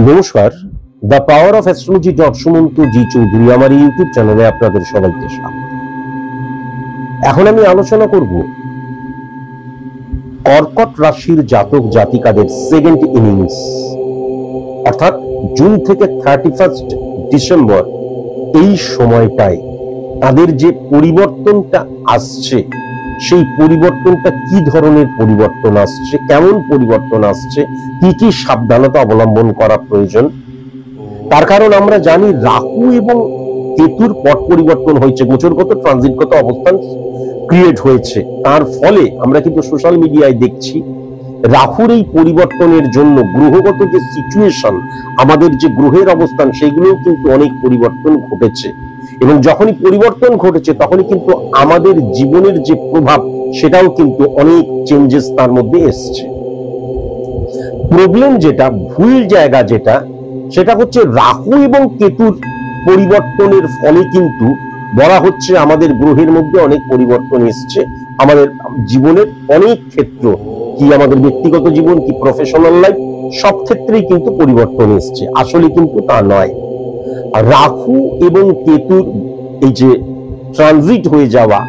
নমস্কার, the power of astrology Sumanta ji Chowdhury আমার YouTube চ্যানেলে আপনাদের সবাইকে স্বাগত। এখন আমি আলোচনা করব কর্কট রাশির জাতক জাতিকাদের সেকেন্ড ইনিংস, অর্থাৎ জুন থেকে 31 ডিসেম্বর এই সময়টায় তাদের যে পরিবর্তনটা আসছে, সেই পরিবর্তনটা কি ধরনের পরিবর্তন আসছে, কেমন পরিবর্তন আসছে, কি কি সাবধানতা অবলম্বন করা প্রয়োজন। তার কারণ আমরা জানি রাহু এবং কেতুর পট পরিবর্তন হয়েছে, গোচরগত ট্রানজিটগত অবস্থান ক্রিয়েট হয়েছে। তার ফলে আমরা কিন্তু সোশ্যাল মিডিয়ায় দেখছি রাহুর এই পরিবর্তনের জন্য গ্রহগত যে সিচুয়েশন, আমাদের যে গ্রহের অবস্থান, সেগুলোও কিন্তু অনেক পরিবর্তন ঘটেছে। এবং যখনই পরিবর্তন ঘটেছে তখনই কিন্তু আমাদের জীবনের যে প্রভাব, সেটাও কিন্তু অনেক চেঞ্জেস তার মধ্যে এসছে। প্রবলেম যেটা, ভুল জায়গা যেটা, সেটা হচ্ছে রাহু এবং কেতুর পরিবর্তনের ফলে কিন্তু বলা হচ্ছে আমাদের গ্রহের মধ্যে অনেক পরিবর্তন এসছে, আমাদের জীবনের অনেক ক্ষেত্র, কি আমাদের ব্যক্তিগত জীবন, কি প্রফেশনাল লাইফ, সব ক্ষেত্রেই কিন্তু পরিবর্তন এসছে। আসলে কিন্তু তা নয়। রাহু এবং কেতুর এই যে ট্রানজিট হয়ে যাওয়া,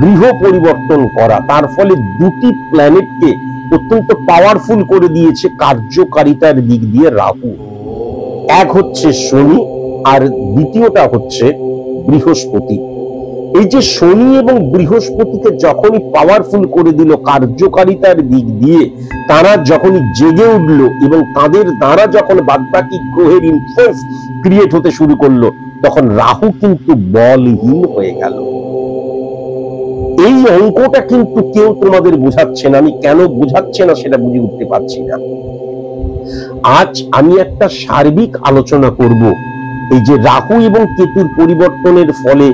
গৃহ পরিবর্তন করা, তার ফলে দুটি প্ল্যানেটকে অত্যন্ত পাওয়ারফুল করে দিয়েছে কার্যকারিতার দিক দিয়ে রাহু। এক হচ্ছে শনি, আর দ্বিতীয়টা হচ্ছে বৃহস্পতি। এই যে শনি এবং বৃহস্পতিকে যখনই পাওয়ারফুল করে দিল কার্যকারিতার দিক দিয়ে, তারা যখনই জেগে উঠলো এবং তাদের দ্বারা যখন বাদবাকি গ্রহের ইনফ্লুয়েন্স ক্রিয়েট হতে শুরু করলো, তখন রাহু কিন্তু বলহীন হয়ে গেল। এই অঙ্কটা কিন্তু কেউ তোমাদের বোঝাচ্ছে না। আমি কেন বোঝাচ্ছে না সেটা বুঝে উঠতে পারছি না। আজ আমি একটা সার্বিক আলোচনা করব এই যে রাহু এবং কেতুর পরিবর্তনের ফলে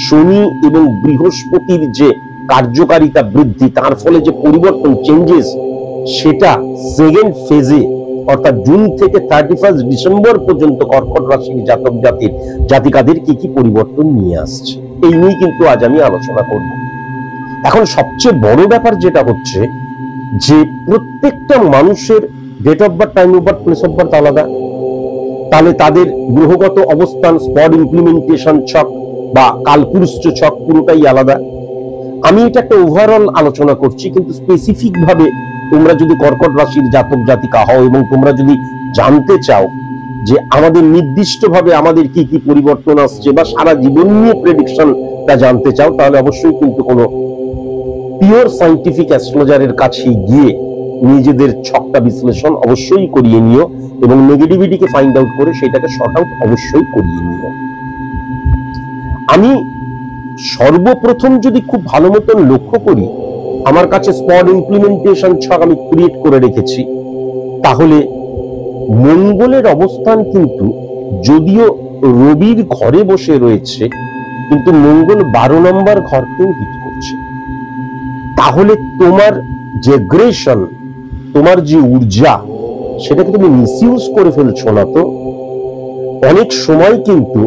শনি এবং বৃহস্পতির যে কার্যকারিতা বৃদ্ধি, তার ফলে যে পরিবর্তন, চেঞ্জেস, সেটা সেকেন্ড ফেজে অর্থাৎ জুন থেকে 31 ডিসেম্বর পর্যন্ত কর্কট রাশির জাতক জাতিকাদের কি কি পরিবর্তন নিয়ে আসছে, এই নিয়ে কিন্তু আজ আমি আলোচনা করব। এখন সবচেয়ে বড় ব্যাপার যেটা হচ্ছে যে প্রত্যেকটা মানুষের date of birth, time of birth, place of birth আলাদা। তাহলে তাদের গ্রহগত অবস্থান, স্পট ইমপ্লিমেন্টেশন ছক বা কালপুরুষ ছক পুরোটাই আলাদা। আমি এটা একটা ওভারঅল আলোচনা করছি, কিন্তু স্পেসিফিক ভাবে তোমরা যদি কর্কট রাশির জাতক জাতিকা হও এবং তোমরা যদি জানতে চাও যে আমাদের নির্দিষ্টভাবে আমাদের কি কি পরিবর্তন আসছে বা সারা জীবন নিয়ে প্রেডিকশনটা জানতে চাও, তাহলে অবশ্যই কিন্তু কোনো পিওর সায়েন্টিফিক অ্যাস্ট্রোলজারের কাছে গিয়ে নিজেদের ছকটা বিশ্লেষণ অবশ্যই করিয়ে নিও এবং নেগেটিভিটিকে ফাইন্ড আউট করে সেটাকে শর্ট আউট অবশ্যই করিয়ে নিও। আমি সর্বপ্রথম যদি খুব ভালো মতন লক্ষ্য করি, আমার কাছে স্পট ইমপ্লিমেন্টেশন ছক আমি ক্রিয়েট করে রেখেছি। তাহলে মঙ্গলের অবস্থান কিন্তু যদিও রবির ঘরে বসে রয়েছে, কিন্তু মঙ্গল 12 নম্বর ঘরকেও হিট করছে। তাহলে তোমার যে গ্রেশন, তোমার যে ঊর্জা, সেটাকে তুমি মিসইউজ করে ফেলছো না তো? অনেক সময় কিন্তু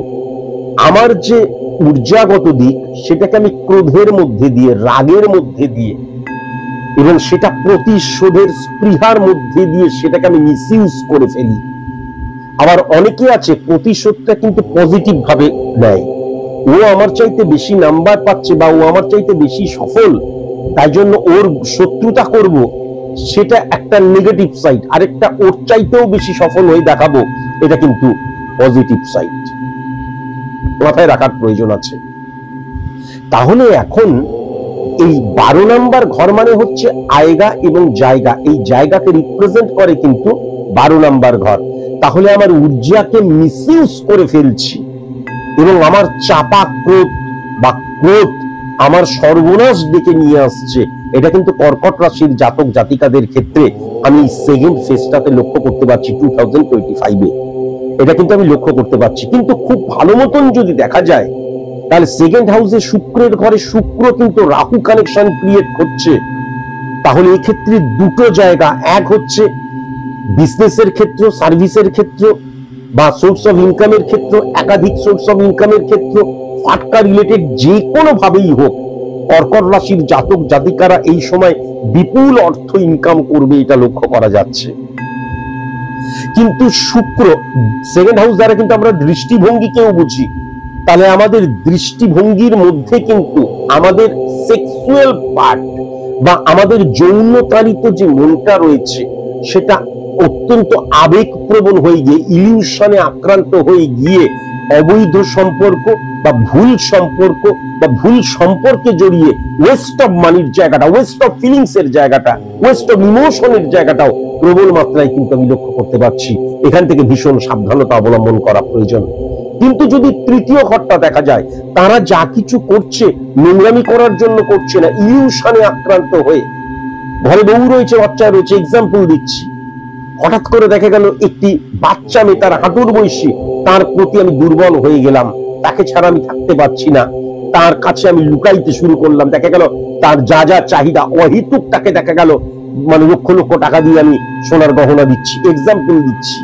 আমার যে ঊর্জাগত দিক, সেটাকে আমি ক্রোধের মধ্যে দিয়ে, রাগের মধ্যে দিয়ে এবং সেটা প্রতিশোধের স্পৃহার মধ্যে দিয়ে সেটাকে আমি মিসইউজ করে ফেলি। আবার অনেকে আছে প্রতিশোধটা কিন্তু পজিটিভ ভাবে নেয়। ও আমার চাইতে বেশি নাম্বার পাচ্ছে বা ও আমার চাইতে বেশি সফল, তাই জন্য ওর শত্রুতা করব, সেটা একটা নেগেটিভ সাইড। আরেকটা ওর চাইতেও বেশি সফল হয়ে দেখাবো, এটা কিন্তু পজিটিভ সাইড। মাথায় রাখার প্রয়োজন আছে। তাহলে এখন এই 12 নম্বর ঘর মানে হচ্ছে আয়গা এবং জায়গা, এই জায়গাকে রিপ্রেজেন্ট করে কিন্তু 12 নম্বর ঘর। তাহলে আমার ঊর্জাকে মিসইউজ করে ফেলছি এবং আমার চাপা ক্রোধ বা ক্রোধ আমার সর্বনাশ ডেকে নিয়ে আসছে। এটা কিন্তু কর্কট রাশির জাতক জাতিকাদের ক্ষেত্রে আমি সেকেন্ড ফেজটাতে লক্ষ্য করতে পারছি 2025-এ। এটা কিন্তু আমি লক্ষ্য করতে পারছি। কিন্তু খুব ভালো মতন যদি দেখা যায়, তাহলে সেকেন্ড হাউসে শুক্রের ঘরে শুক্র কিন্তু রাহু কানেকশন ক্রিয়েট করছে। তাহলে এই ক্ষেত্রে দুটো জায়গা, এক হচ্ছে বিজনেসের ক্ষেত্র, সার্ভিসের ক্ষেত্র বা সোর্স অফ ইনকামের ক্ষেত্র, একাধিক সোর্স অফ ইনকামের ক্ষেত্র, ফাটকা রিলেটেড যে কোনো ভাবেই হোক, কর্কট রাশির জাতক জাতিকারা এই সময় বিপুল অর্থ ইনকাম করবে, এটা লক্ষ্য করা যাচ্ছে। কিন্তু শুক্র সেকেন্ড হাউস দ্বারা কিন্তু আমরা দৃষ্টিভঙ্গিকেও বুঝি। তাহলে আমাদের দৃষ্টিভঙ্গির মধ্যে কিন্তু আমাদের সেক্সুয়াল পার্ট বা আমাদের যৌনতারিত যে মনটা রয়েছে সেটা অত্যন্ত আবেগপ্রবণ হয়ে গিয়ে ইলিউশনে আক্রান্ত হয়ে গিয়ে অবৈধ সম্পর্ক বা ভুল সম্পর্ক বা ভুল সম্পর্কে জড়িয়ে ওয়েস্ট অফ মানির জায়গাটা, ওয়েস্ট অফ ফিলিংস এর জায়গাটা, ওয়েস্ট অফ ইমোশনের জায়গাটাও প্রবল মাত্রায় কিন্তু আমি লক্ষ্য করতে পারছি। এখান থেকে ভীষণ সাবধানতা অবলম্বন করা প্রয়োজন। কিন্তু যদি তৃতীয় ঘরটা দেখা যায়, তারা যা কিছু করছে নোংরামি করার জন্য করছে না, ইলিউশনে আক্রান্ত হয়ে। ঘরে বউ রয়েছে, বাচ্চা রয়েছে, এক্সাম্পল দিচ্ছি, হঠাৎ করে দেখা গেল একটি বাচ্চা মেয়ে তার হাঁটুর বয়সী, তার প্রতি আমি দুর্বল হয়ে গেলাম, তাকে ছাড়া আমি থাকতে পারছি না, তার কাছে আমি লুকাইতে শুরু করলাম। দেখা গেল তার যা যা চাহিদা অহেতুক, তাকে দেখা গেল মানে লক্ষ লক্ষ টাকা দিয়ে আমি সোনার গহনা দিচ্ছি, এক্সাম্পল দিচ্ছি।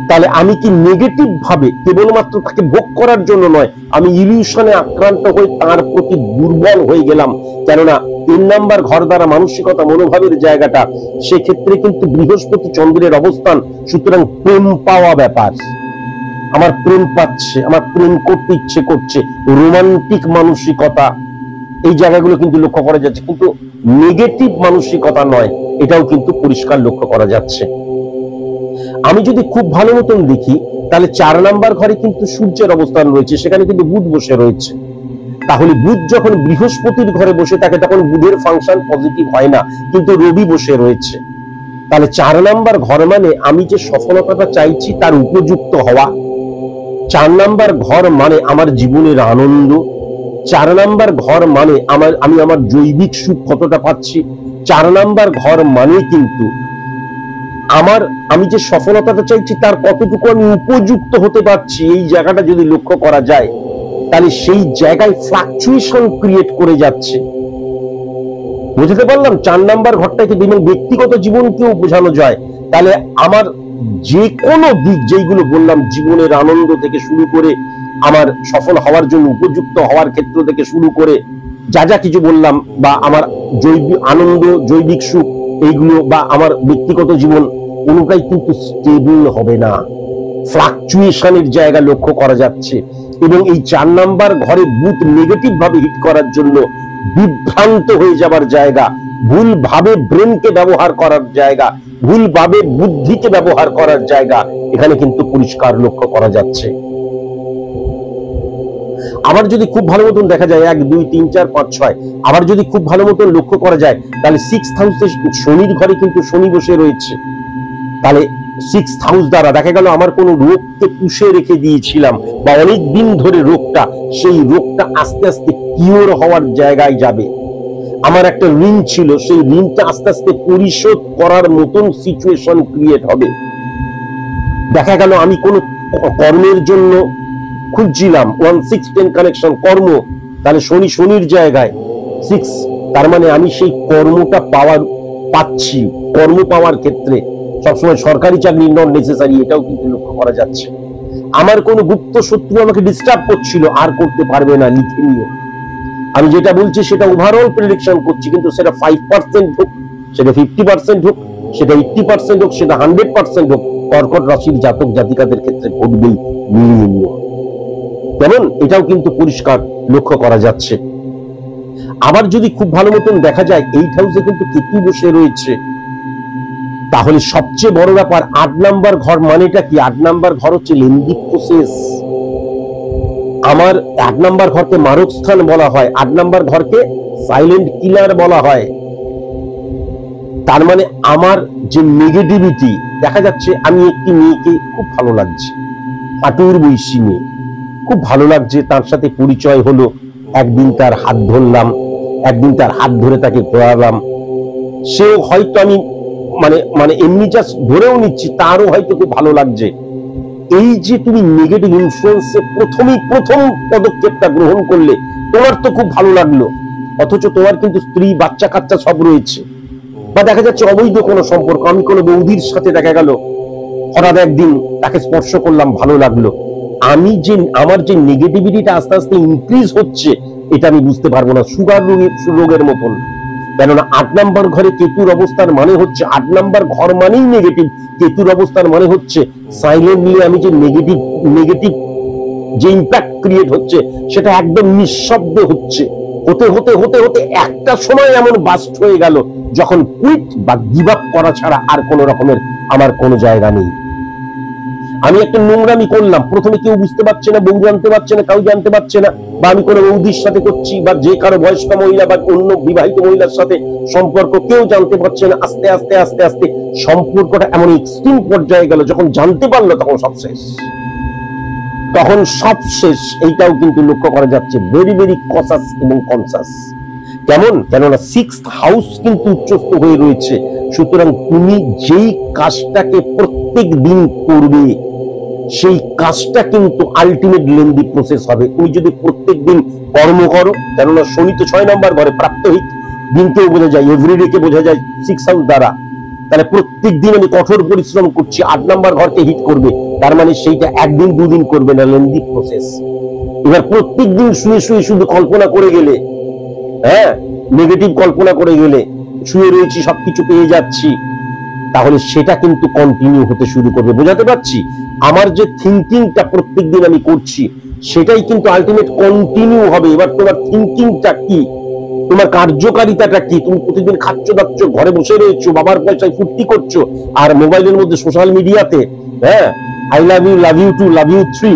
তাহলে আমি কি নেগেটিভ ভাবে কেবলমাত্র তাকে ভোগ করার জন্য নয়, আমি ইলিউশনে আক্রান্ত হয়ে তার প্রতি দুর্বল হয়ে গেলাম। কেননা 3 নাম্বার ঘর দ্বারা মানসিকতা মনোভাবের জায়গাটা, সেক্ষেত্রে কিন্তু বৃহস্পতি চন্দ্রের অবস্থান। সুতরাং প্রেম পাওয়া ব্যাপার, আমার প্রেম পাচ্ছে, আমার প্রেম করতে ইচ্ছে করছে, রোমান্টিক মানসিকতা, এই জায়গাগুলো কিন্তু লক্ষ্য করা যাচ্ছে, কিন্তু নেগেটিভ মানসিকতা নয়, এটাও কিন্তু পরিষ্কার লক্ষ্য করা যাচ্ছে। আমি যদি খুব ভালো মতন দেখি, তাহলে 4 নাম্বার ঘরে কিন্তু সূর্যের অবস্থান রয়েছে, সেখানে কিন্তু বুধ বসে রয়েছে। তাহলে বুধ যখন বৃহস্পতির ঘরে বসে থাকে তখন বুধের ফাংশন পজিটিভ হয় না, কিন্তু রবি বসে রয়েছে। তাহলে 4 নাম্বার ঘর মানে আমি যে সফলতাটা চাইছি তার উপযুক্ত হওয়া। 4 নাম্বার ঘর মানে আমার জীবনের আনন্দ। 4 নাম্বার ঘর মানে আমি আমার জৈবিক সুখ কতটা পাচ্ছি। 4 নাম্বার ঘর মানে কিন্তু আমি যে সফলতাটা চাইছি তার কতটুকু আমি উপযুক্ত হতে পারছি। এই জায়গাটা যদি লক্ষ্য করা যায়, তাহলে সেই জায়গায় ফ্লাকচুয়েশন ক্রিয়েট করে যাচ্ছে। বুঝতে পারলাম? 4 নাম্বার ঘরটাকে এবং ব্যক্তিগত জীবনকেও বোঝানো যায়। তাহলে আমার যে কোনো দিক, যেইগুলো বললাম, জীবনের আনন্দ থেকে শুরু করে আমার সফল হওয়ার জন্য উপযুক্ত হওয়ার ক্ষেত্র থেকে শুরু করে যা যা কিছু বললাম, বা আমার জৈবিক আনন্দ, জৈবিক সুখ, এইগুলো বা আমার ব্যক্তিগত জীবন, কোনোটাই কিন্তু স্টেবল হবে না, ফ্লাকচুয়েশনের জায়গা লক্ষ্য করা যাচ্ছে। এবং এই 4 নাম্বার ঘরে বুধ নেগেটিভ ভাবে হিট করার জন্য বিভ্রান্ত হয়ে যাবার জায়গা, ভুলভাবে ব্রেনকে ব্যবহার করার জায়গা, ভুলভাবে বুদ্ধিকে ব্যবহার করার জায়গা, এখানে কিন্তু পরিষ্কার লক্ষ্য করা যাচ্ছে। আবার যদি খুব ভালো মতন দেখা যায় 1 2 3 4 5 6, আবার যদি খুব ভালো মতন লক্ষ্য করা যায়, তাহলে 6th হাউসে শনির ঘরে কিন্তু শনি বসে রয়েছে। তাহলে 6th হাউস দ্বারা দেখা গেল আমার কোনো রোগকে পুষে রেখে দিয়েছিলাম, বা অনেক দিন ধরে রোগটা, সেই রোগটা আস্তে আস্তে কিওর হওয়ার জায়গায় যাবে। আমার একটা ঋণ ছিল, সেই ঋণটা আস্তে আস্তে পরিশোধ করার মতন সিচুয়েশন ক্রিয়েট হবে। দেখা গেল আমি কোনো কর্মের জন্য খুঁজছিলাম, 1 6 10 কানেকশন কর্ম, তাহলে শনির জায়গায় 6, তার মানে আমি সেই কর্মটা পাচ্ছি। কর্ম পাওয়ার ক্ষেত্রে সবসময় সরকারি চাকরি নট নেসেসারি, এটাও কিন্তু লক্ষ্য করা যাচ্ছে। আমার কোনো গুপ্ত শত্রু আমাকে ডিস্টার্ব করছিল, আর করতে পারবে না, লিখে নিও। আমি যেটা বলছি সেটা ওভারঅল প্রেডিকশন করছি, কিন্তু সেটা 5% হোক, সেটা 50% হোক, সেটা 80% হোক, সেটা 100% হোক, কর্কট রাশির জাতক জাতিকাদের ক্ষেত্রে ঘটবেই, মিলিয়ে নিও। কেমন? এটাও কিন্তু পরিষ্কার লক্ষ্য করা যাচ্ছে। আবার যদি খুব ভালো মতন দেখা যায় 8 হাউসে কিন্তু কেতু বসে রয়েছে, তাহলে সবচেয়ে বড় ব্যাপার 8 নাম্বার ঘর মানেটা কি? 8 নাম্বার ঘর হচ্ছে লেন্দি প্রসেস। আমার 8 নাম্বার ঘরকে মারক স্থান বলা হয়, 8 নাম্বার ঘরকে সাইলেন্ট কিলার বলা হয়। তার মানে আমার যে নেগেটিভিটি, দেখা যাচ্ছে আমি একটি মেয়েকে খুব ভালো লাগছে, হাঁটুর বয়সী মেয়ে, খুব ভালো লাগছে, তার সাথে পরিচয় হলো, একদিন তার হাত ধরলাম, একদিন তার হাত ধরে তাকে ঘোরালাম, সেও হয়তো আমি মানে এমনি জাস্ট ধরেও নিচ্ছি, তারও হয়তো খুব ভালো লাগছে। এই যে তুমি নেগেটিভ ইনফ্লুয়েন্সে প্রথম পদক্ষেপটা গ্রহণ করলে, তোমার তো খুব ভালো লাগলো, অথচ তোমার কিন্তু স্ত্রী, বাচ্চা কাচ্চা সব রয়েছে। বা দেখা যাচ্ছে অবৈধ কোনো সম্পর্ক, আমি কোনো বৌদির সাথে দেখা গেল হঠাৎ একদিন তাকে স্পর্শ করলাম, ভালো লাগলো, আমার যে নেগেটিভিটিটা আস্তে আস্তে ইনক্রিজ হচ্ছে, এটা আমি বুঝতে পারবো না, সুগার রোগের মতন। কেননা 8 নম্বর ঘরে কেতুর অবস্থান মানে হচ্ছে 8 নম্বর ঘর মানেই নেগেটিভ, কেতুর অবস্থান মানে হচ্ছে সাইলেন্টলি আমি যে নেগেটিভ যে ইম্প্যাক্ট ক্রিয়েট হচ্ছে সেটা একদম নিঃশব্দে হচ্ছে। হতে হতে হতে হতে একটা সময় এমন বাস্ট হয়ে গেল যখন কুইট বা গিভ আপ করা ছাড়া আর কোন রকমের আমার কোনো জায়গা নেই। আমি একটা নোংরামি করলাম, প্রথমে কেউ বুঝতে পারছে না, বউ জানতে পারছে না, কাউ জানতে পারছে না, বা আমি কোনো বৌদির সাথে করছি বা যে কারো বয়স্ক মহিলা বা অন্য বিবাহিত মহিলার সাথে সম্পর্ক, কেউ জানতে পারছে না। আস্তে আস্তে আস্তে আস্তে সম্পর্কটা এমন এক্সট্রিম পর্যায়ে গেল, যখন জানতে পারলো তখন সব শেষ, তখন সব শেষ। এইটাও কিন্তু লক্ষ্য করা যাচ্ছে, ভেরি ভেরি কসাস এবং কনসাস। কেমন? কেননা 6th হাউস কিন্তু উচ্চস্থ হয়ে রয়েছে। সুতরাং তুমি যেই কাজটাকে প্রত্যেক দিন করবে সেই কাজটা কিন্তু আলটিমেট লেন্দি প্রসেস হবে। তুমি যদি প্রত্যেক দিন কর্ম করো, কেননা শনি তো 6 নম্বর ঘরে, প্রাত্যহিক দিনকেও বোঝা যায়, এভরিডে কে বোঝা যায় 6 হাউস দ্বারা। তাহলে প্রত্যেক দিন আমি কঠোর পরিশ্রম করছি, 8 নম্বর ঘরকে হিট করবে, তার মানে সেইটা একদিন দুদিন করবে না, লেন্দি প্রসেস। এবার প্রত্যেক দিন শুয়ে শুয়ে শুধু কল্পনা করে গেলে, হ্যাঁ, নেগেটিভ কল্পনা করে গেলে, শুয়ে রয়েছি সবকিছু পেয়ে যাচ্ছি, তাহলে সেটা কিন্তু কন্টিনিউ হতে শুরু করবে। বোঝাতে পারছি? আমার যে থিঙ্কিংটা প্রত্যেকদিন আমি করছি সেটাই কিন্তু আলটিমেট কন্টিনিউ হবে। এবার তোমার থিঙ্কিংটা কি, তোমার কার্যকারিতাটা কি? তুমি প্রতিদিন খাচ্ছ দাচ্ছ, ঘরে বসে রয়েছো, বাবার পয়সায় ফুর্তি করছো, আর মোবাইলের মধ্যে সোশ্যাল মিডিয়াতে, হ্যাঁ, I love you, love you too, love you three,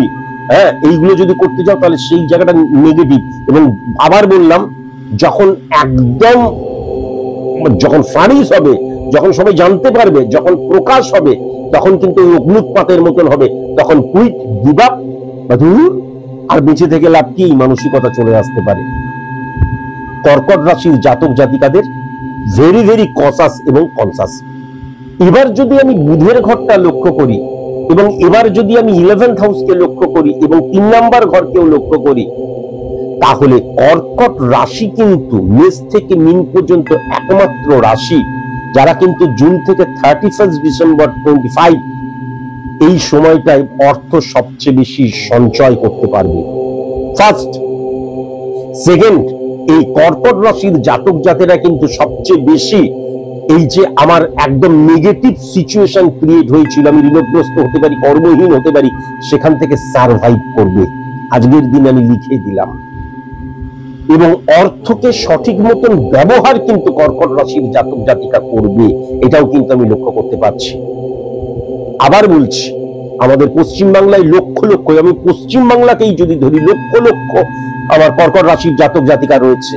হ্যাঁ, এইগুলো যদি করতে যাও তাহলে সেই জায়গাটা নেগেটিভ। এবং আবার বললাম, যখন একদম যখন ফারিস হবে, যখন সবাই জানতে পারবে, যখন প্রকাশ হবে, তখন কিন্তু অগ্নুৎপাতের মতন হবে। তখন কুইট, গিভ আপ বা দূর, আর বেঁচে থেকে লাভ কি, এই মানসিকতা চলে আসতে পারে। কর্কট রাশির জাতক জাতিকাদের ভেরি ভেরি কসাস এবং কনসাস। এবার যদি আমি বুধের ঘরটা লক্ষ্য করি এবং এবার যদি আমি 11th হাউসকে লক্ষ্য করি এবং 3 নম্বর ঘরকেও লক্ষ্য করি, তাহলে কর্কট রাশি কিন্তু মেষ থেকে মিন পর্যন্ত একমাত্র রাশি যারা কিন্তু জুন থেকে 31 ডিসেম্বর 25 এই সময়টায় অর্থ সবচেয়ে বেশি সঞ্চয় করতে পারবে। ফার্স্ট, সেকেন্ড, এই কর্কট রাশির জাতক জাতিরা কিন্তু সবচেয়ে বেশি এই যে আমার একদম নেগেটিভ সিচুয়েশন ক্রিয়েট হয়েছিল, আমি ঋণগ্রস্ত হতে পারি, কর্মহীন হতে পারি, সেখান থেকে সারভাইভ করবে। আজকের দিন আমি লিখে দিলাম। এবং অর্থকে সঠিক মতন ব্যবহার কিন্তু কর্কট রাশির জাতক জাতিকা করবে, এটাও কিন্তু আমি লক্ষ্য করতে পারছি। আবার বলছি, আমাদের পশ্চিমবাংলায় লক্ষ লক্ষ, আমি পশ্চিমবাংলাকেই যদি ধরি, লক্ষ লক্ষ আমার কর্কট রাশির জাতক জাতিকা রয়েছে,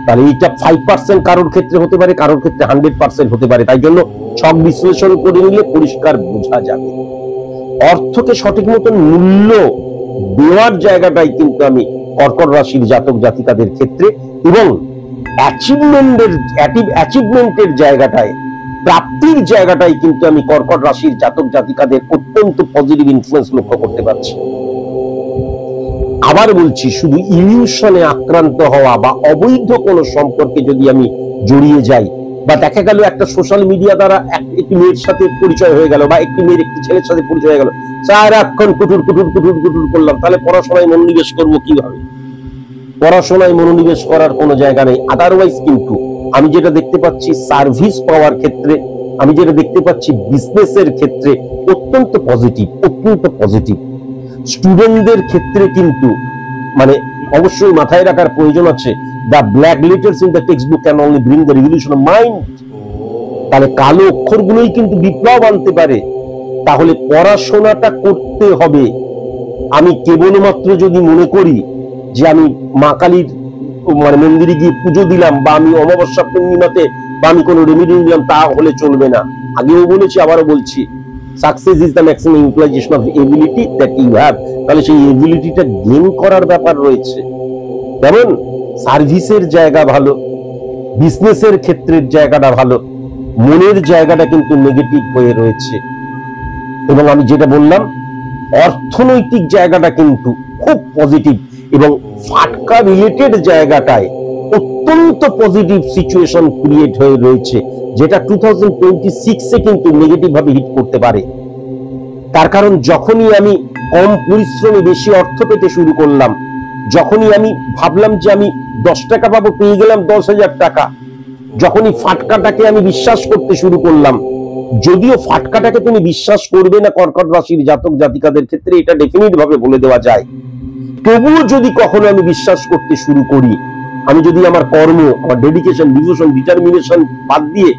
তাহলে এইটা 5% কারোর ক্ষেত্রে হতে পারে, কারোর ক্ষেত্রে 100% হতে পারে। তাই জন্য ছক বিশ্লেষণ করে নিলে পরিষ্কার বোঝা যাবে। অর্থকে সঠিক মতন মূল্য দেওয়ার জায়গাটাই কিন্তু আমি কর্কট রাশির জাতক জাতিকাদের ক্ষেত্রে, এবং অ্যাচিভমেন্টের জায়গাটায়, প্রাপ্তির জায়গাটাই কিন্তু আমি কর্কট রাশির জাতক জাতিকাদের অত্যন্ত পজিটিভ ইনফ্লুয়েন্স লক্ষ্য করতে পারছি। আবার বলছি, শুধু ইলিউশনে আক্রান্ত হওয়া বা অবৈধ কোনো সম্পর্কে যদি আমি জড়িয়ে যাই, বা দেখা গেল একটা সোশ্যাল মিডিয়া দ্বারা একটি মেয়ের সাথে পরিচয় হয়ে গেল, বা একটি মেয়ের একটি ছেলের সাথে পরিচয় হয়ে গেল, সারাক্ষণ কুটুর কুটুর কুটুর কুটুর করলাম, তাহলে পড়াশোনায় মনোনিবেশ করবো কিভাবে? পড়াশোনায় মনোনিবেশ করার কোনো জায়গা নেই। আদারওয়াইজ কিন্তু আমি যেটা দেখতে পাচ্ছি সার্ভিস পাওয়ার ক্ষেত্রে, আমি যেটা দেখতে পাচ্ছি বিজনেসের ক্ষেত্রে অত্যন্ত পজিটিভ, অত্যন্ত পজিটিভ। স্টুডেন্টদের ক্ষেত্রে কিন্তু মানে অবশ্যই মাথায় রাখার প্রয়োজন আছে, the black letters in the text book can only bring the revolution of mind. তাহলে কালো অক্ষরগুলোই কিন্তু বিপ্লব আনতে পারে। তাহলে পড়াশোনাটা করতে হবে। আমি কেবলমাত্র যদি মনে করি যে আমি মা কালীর মানে মন্দিরে গিয়ে পুজো দিলাম, বা আমি অমাবস্যা পূর্ণিমাতে বা আমি কোনো রেমেডি নিলাম, তা হলে চলবে না। আগেও বলেছি, আবারও বলছি, success is the maximum utilization of ability that you have. তাহলে সেই এবিলিটিটা গেইন করার ব্যাপার রয়েছে। যেমন সার্ভিসের জায়গা ভালো, বিজনেসের ক্ষেত্রের জায়গাটা ভালো, মনের জায়গাটা কিন্তু নেগেটিভ হয়ে রয়েছে। এবং আমি যেটা বললাম, অর্থনৈতিক জায়গাটা কিন্তু খুব পজিটিভ, এবং ফাটকা রিলেটেড জায়গাটায় অত্যন্ত পজিটিভ সিচুয়েশন ক্রিয়েট হয়ে রয়েছে, যেটা 2026-এ কিন্তু নেগেটিভ ভাবে হিট করতে পারে। তার কারণ যখনই আমি কম পরিশ্রমে বেশি অর্থ পেতে শুরু করলাম, যখনই আমি ভাবলাম যে আমি 10 টাকা পাবো, পেয়ে গেলাম 10,000 টাকা, যখনই ফাটকাটাকে আমি বিশ্বাস করতে শুরু করলাম, যদিও ফাটকাটাকে তুমি বিশ্বাস করবে না কর্কট রাশির জাতক জাতিকাদের ক্ষেত্রে, এটা ডেফিনিট ভাবে বলে দেওয়া যায়, তবুও যদি কখনো আমি বিশ্বাস করতে শুরু করি, আমি যদি আমার কর্ম, আমার ডেডিকেশন, ডিভোশন, ডিটারমিনেশন বাদ দিয়ে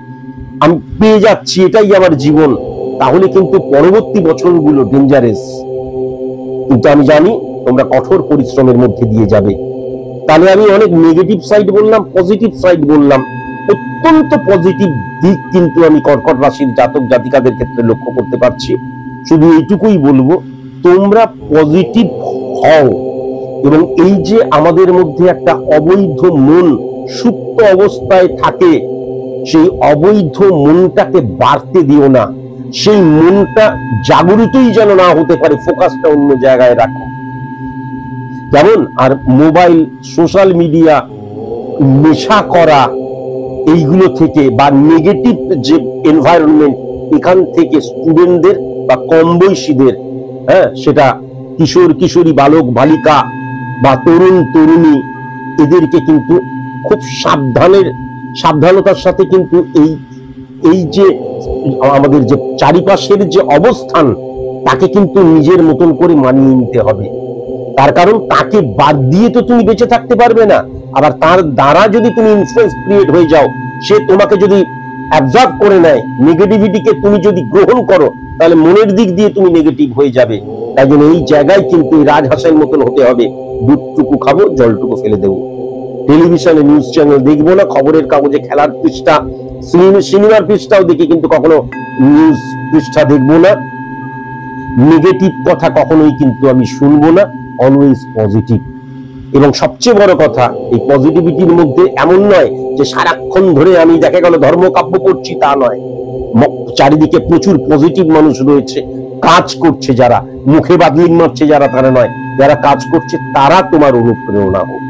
আমি পেয়ে যাচ্ছি এটাই আমার জীবন, তাহলে কিন্তু পরবর্তী বছরগুলো ডেঞ্জারাস। কিন্তু আমি জানি তোমরা কঠোর পরিশ্রমের মধ্যে দিয়ে যাবে। তাহলে আমি অনেক নেগেটিভ সাইড বললাম, পজিটিভ সাইড বললাম। অত্যন্ত পজিটিভ দিক কিন্তু আমি কর্কট রাশির জাতক জাতিকাদের ক্ষেত্রে লক্ষ্য করতে পারছি। শুধু এইটুকুই বলবো, তোমরা পজিটিভ হও এবং এই যে আমাদের মধ্যে একটা অবৈধ মন সুপ্ত অবস্থায় থাকে, সেই অবৈধ মনটাকে বাড়তে দিও না। সেই মনটা জাগরিতই যেন না হতে পারে, ফোকাসটা অন্য জায়গায় রাখো। যেমন আর মোবাইল, সোশ্যাল মিডিয়া, নেশা করা, এইগুলো থেকে বা নেগেটিভ যে এনভায়রনমেন্ট, এখান থেকে স্টুডেন্টদের বা কম বয়সীদের, সেটা কিশোর কিশোরী, বালক বালিকা বা তরুণ তরুণী, এদেরকে কিন্তু খুব সাবধানতার সাথে কিন্তু এই যে আমাদের যে চারিপাশের যে অবস্থান, তাকে কিন্তু নিজের মতন করে মানিয়ে নিতে হবে। তার কারণ তাকে বাদ দিয়ে তো তুমি বেঁচে থাকতে পারবে না। আবার তার দ্বারা যদি তুমি ইনফ্লুয়েন্স ক্রিয়েট হয়ে যাও, সে তোমাকে যদি অ্যাবজর্ব করে নেয়, নেগেটিভিটিকে তুমি যদি গ্রহণ করো, তাহলে মনের দিক দিয়ে তুমি নেগেটিভ হয়ে যাবে। তাই জন্য এই জায়গায় কিন্তু রাজহাঁসের মতন হতে হবে, দুধটুকু খাবো, জলটুকু ফেলে দেবো। টেলিভিশনে নিউজ চ্যানেল দেখবো না, খবরের কাগজে খেলার পৃষ্ঠা, সিনেমার পৃষ্ঠাও দেখি, কিন্তু কখনো নিউজ পৃষ্ঠা দেখবো না। নেগেটিভ কথা কখনোই কিন্তু আমি শুনবো না, অলওয়েজ পজিটিভ। এবং সবচেয়ে বড় কথা, এই পজিটিভিটির মধ্যে এমন নয় যে সারাক্ষণ ধরে আমি দেখা গেল ধর্মকাব্য পড়ছি, তা নয়। চারিদিকে প্রচুর পজিটিভ মানুষ রয়েছে, কাজ করছে যারা, মুখে বাদলিং মারছে যারা, তারা নয়, যারা কাজ করছে তারা তোমার অনুপ্রেরণা হোক।